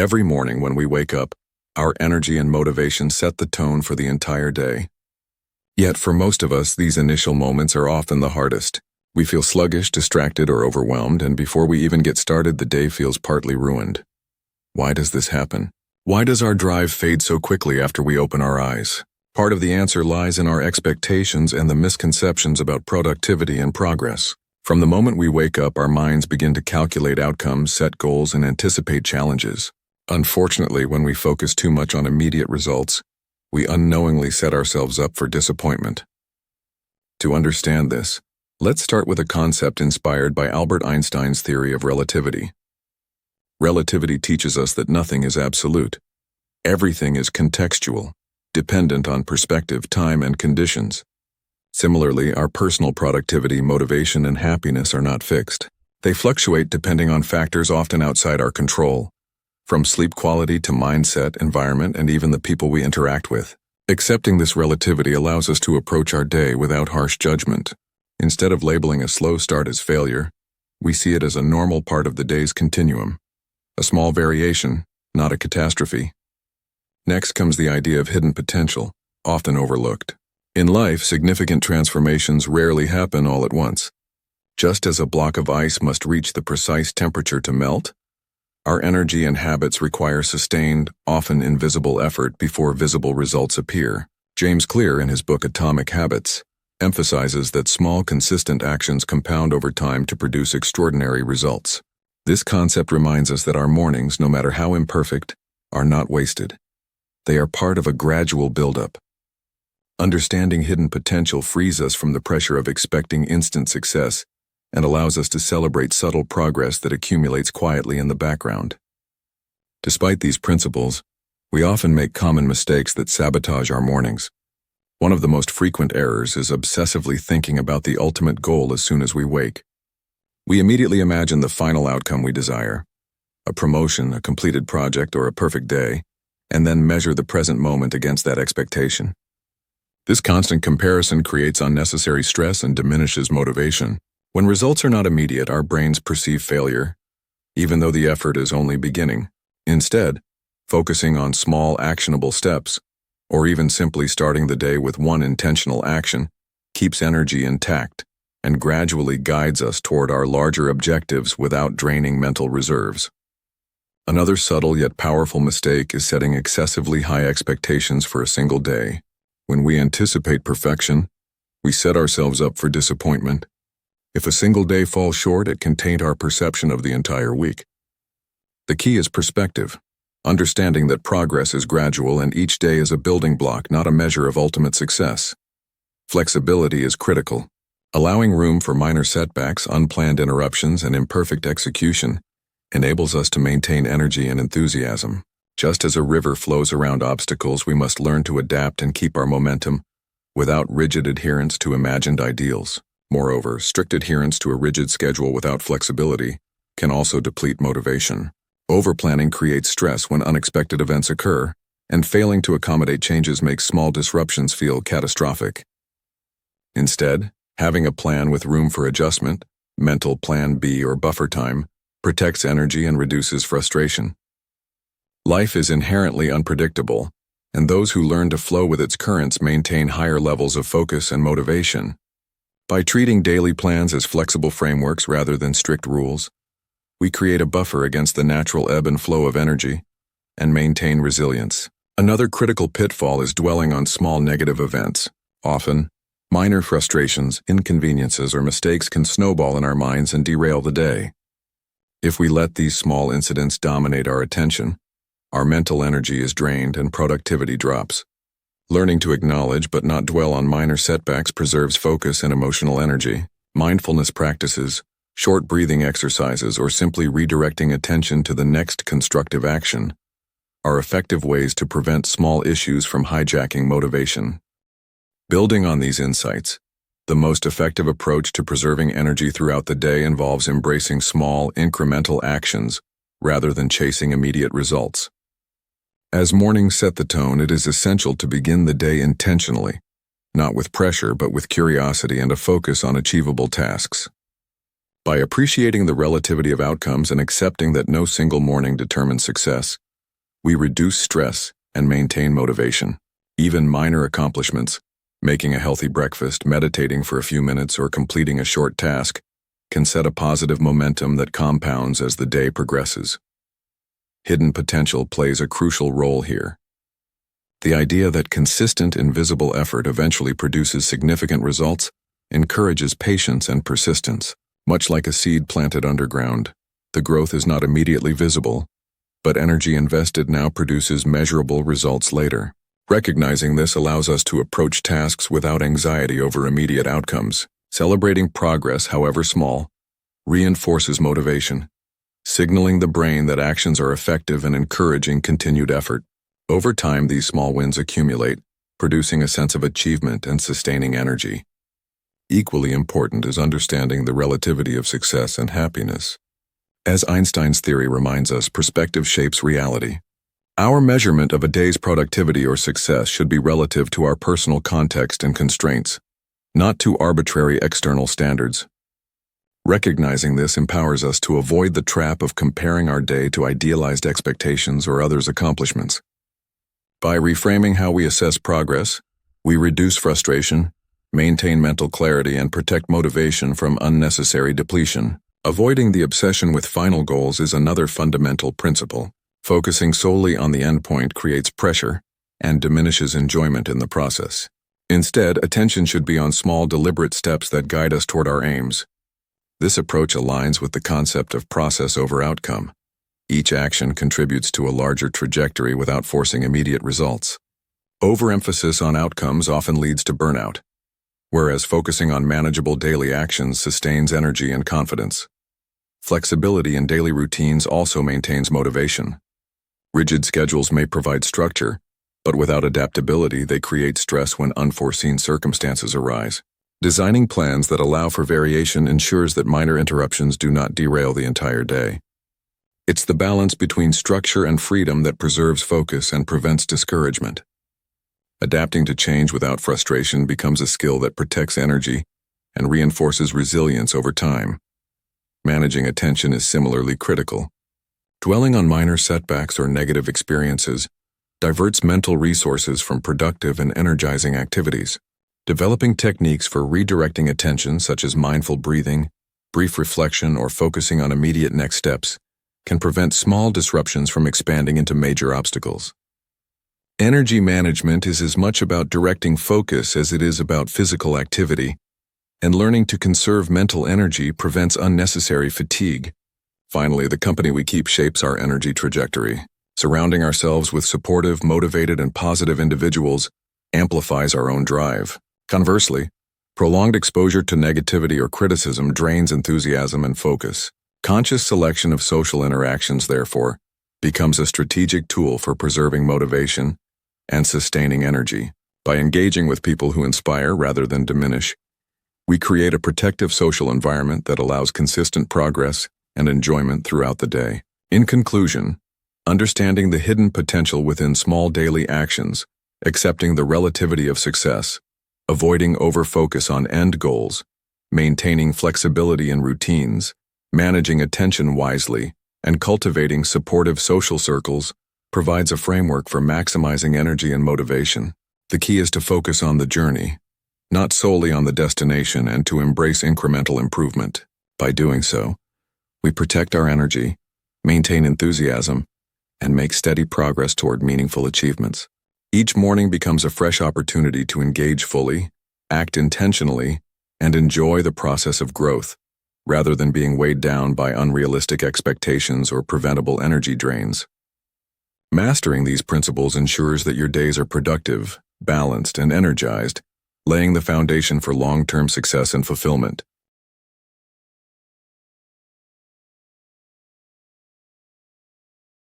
Every morning when we wake up, our energy and motivation set the tone for the entire day. Yet for most of us, these initial moments are often the hardest. We feel sluggish, distracted, or overwhelmed, and before we even get started, the day feels partly ruined. Why does this happen? Why does our drive fade so quickly after we open our eyes? Part of the answer lies in our expectations and the misconceptions about productivity and progress. From the moment we wake up, our minds begin to calculate outcomes, set goals, and anticipate challenges. Unfortunately, when we focus too much on immediate results, we unknowingly set ourselves up for disappointment. To understand this, let's start with a concept inspired by Albert Einstein's theory of relativity. Relativity teaches us that nothing is absolute. Everything is contextual, dependent on perspective, time, and conditions. Similarly, our personal productivity, motivation, and happiness are not fixed. They fluctuate depending on factors often outside our control, from sleep quality to mindset, environment, and even the people we interact with. Accepting this relativity allows us to approach our day without harsh judgment. Instead of labeling a slow start as failure, we see it as a normal part of the day's continuum, a small variation, not a catastrophe. Next comes the idea of hidden potential, often overlooked. In life, significant transformations rarely happen all at once. Just as a block of ice must reach the precise temperature to melt, our energy and habits require sustained, often invisible effort before visible results appear. James Clear, in his book Atomic Habits, emphasizes that small, consistent actions compound over time to produce extraordinary results. This concept reminds us that our mornings, no matter how imperfect, are not wasted. They are part of a gradual buildup. Understanding hidden potential frees us from the pressure of expecting instant success and allows us to celebrate subtle progress that accumulates quietly in the background. Despite these principles, we often make common mistakes that sabotage our mornings. One of the most frequent errors is obsessively thinking about the ultimate goal as soon as we wake. We immediately imagine the final outcome we desire, a promotion, a completed project, or a perfect day, and then measure the present moment against that expectation. This constant comparison creates unnecessary stress and diminishes motivation. When results are not immediate, our brains perceive failure, even though the effort is only beginning. Instead, focusing on small, actionable steps, or even simply starting the day with one intentional action, keeps energy intact and gradually guides us toward our larger objectives without draining mental reserves. Another subtle yet powerful mistake is setting excessively high expectations for a single day. When we anticipate perfection, we set ourselves up for disappointment. If a single day falls short, it can taint our perception of the entire week. The key is perspective, understanding that progress is gradual and each day is a building block, not a measure of ultimate success. Flexibility is critical. Allowing room for minor setbacks, unplanned interruptions, and imperfect execution enables us to maintain energy and enthusiasm. Just as a river flows around obstacles, we must learn to adapt and keep our momentum without rigid adherence to imagined ideals. Moreover, strict adherence to a rigid schedule without flexibility can also deplete motivation. Overplanning creates stress when unexpected events occur, and failing to accommodate changes makes small disruptions feel catastrophic. Instead, having a plan with room for adjustment, mental plan B or buffer time, protects energy and reduces frustration. Life is inherently unpredictable, and those who learn to flow with its currents maintain higher levels of focus and motivation. By treating daily plans as flexible frameworks rather than strict rules, we create a buffer against the natural ebb and flow of energy and maintain resilience. Another critical pitfall is dwelling on small negative events. Often, minor frustrations, inconveniences, or mistakes can snowball in our minds and derail the day. If we let these small incidents dominate our attention, our mental energy is drained and productivity drops. Learning to acknowledge but not dwell on minor setbacks preserves focus and emotional energy. Mindfulness practices, short breathing exercises, or simply redirecting attention to the next constructive action are effective ways to prevent small issues from hijacking motivation. Building on these insights, the most effective approach to preserving energy throughout the day involves embracing small, incremental actions rather than chasing immediate results. As mornings set the tone, it is essential to begin the day intentionally, not with pressure but with curiosity and a focus on achievable tasks. By appreciating the relativity of outcomes and accepting that no single morning determines success, We reduce stress and maintain motivation. Even minor accomplishments, making a healthy breakfast, meditating for a few minutes, or completing a short task, can set a positive momentum that compounds as the day progresses. Hidden potential plays a crucial role here. The idea that consistent invisible effort eventually produces significant results encourages patience and persistence. Much like a seed planted underground, the growth is not immediately visible, but energy invested now produces measurable results later. Recognizing this allows us to approach tasks without anxiety over immediate outcomes. Celebrating progress, however small, reinforces motivation, signaling the brain that actions are effective and encouraging continued effort. Over time, these small wins accumulate, producing a sense of achievement and sustaining energy. Equally important is understanding the relativity of success and happiness. As Einstein's theory reminds us, perspective shapes reality. Our measurement of a day's productivity or success should be relative to our personal context and constraints, not to arbitrary external standards. Recognizing this empowers us to avoid the trap of comparing our day to idealized expectations or others' accomplishments. By reframing how we assess progress, we reduce frustration, maintain mental clarity, and protect motivation from unnecessary depletion. Avoiding the obsession with final goals is another fundamental principle. Focusing solely on the endpoint creates pressure and diminishes enjoyment in the process. Instead, attention should be on small, deliberate steps that guide us toward our aims. This approach aligns with the concept of process over outcome. Each action contributes to a larger trajectory without forcing immediate results. Overemphasis on outcomes often leads to burnout, whereas focusing on manageable daily actions sustains energy and confidence. Flexibility in daily routines also maintains motivation. Rigid schedules may provide structure, but without adaptability, they create stress when unforeseen circumstances arise. Designing plans that allow for variation ensures that minor interruptions do not derail the entire day. It's the balance between structure and freedom that preserves focus and prevents discouragement. Adapting to change without frustration becomes a skill that protects energy and reinforces resilience over time. Managing attention is similarly critical. Dwelling on minor setbacks or negative experiences diverts mental resources from productive and energizing activities. Developing techniques for redirecting attention, such as mindful breathing, brief reflection, or focusing on immediate next steps, can prevent small disruptions from expanding into major obstacles. Energy management is as much about directing focus as it is about physical activity, and learning to conserve mental energy prevents unnecessary fatigue. Finally, the company we keep shapes our energy trajectory. Surrounding ourselves with supportive, motivated, and positive individuals amplifies our own drive. Conversely, prolonged exposure to negativity or criticism drains enthusiasm and focus. Conscious selection of social interactions, therefore, becomes a strategic tool for preserving motivation and sustaining energy. By engaging with people who inspire rather than diminish, we create a protective social environment that allows consistent progress and enjoyment throughout the day. In conclusion, understanding the hidden potential within small daily actions, accepting the relativity of success, avoiding over-focus on end goals, maintaining flexibility in routines, managing attention wisely, and cultivating supportive social circles provides a framework for maximizing energy and motivation. The key is to focus on the journey, not solely on the destination, and to embrace incremental improvement. By doing so, we protect our energy, maintain enthusiasm, and make steady progress toward meaningful achievements. Each morning becomes a fresh opportunity to engage fully, act intentionally, and enjoy the process of growth, rather than being weighed down by unrealistic expectations or preventable energy drains. Mastering these principles ensures that your days are productive, balanced, and energized, laying the foundation for long-term success and fulfillment.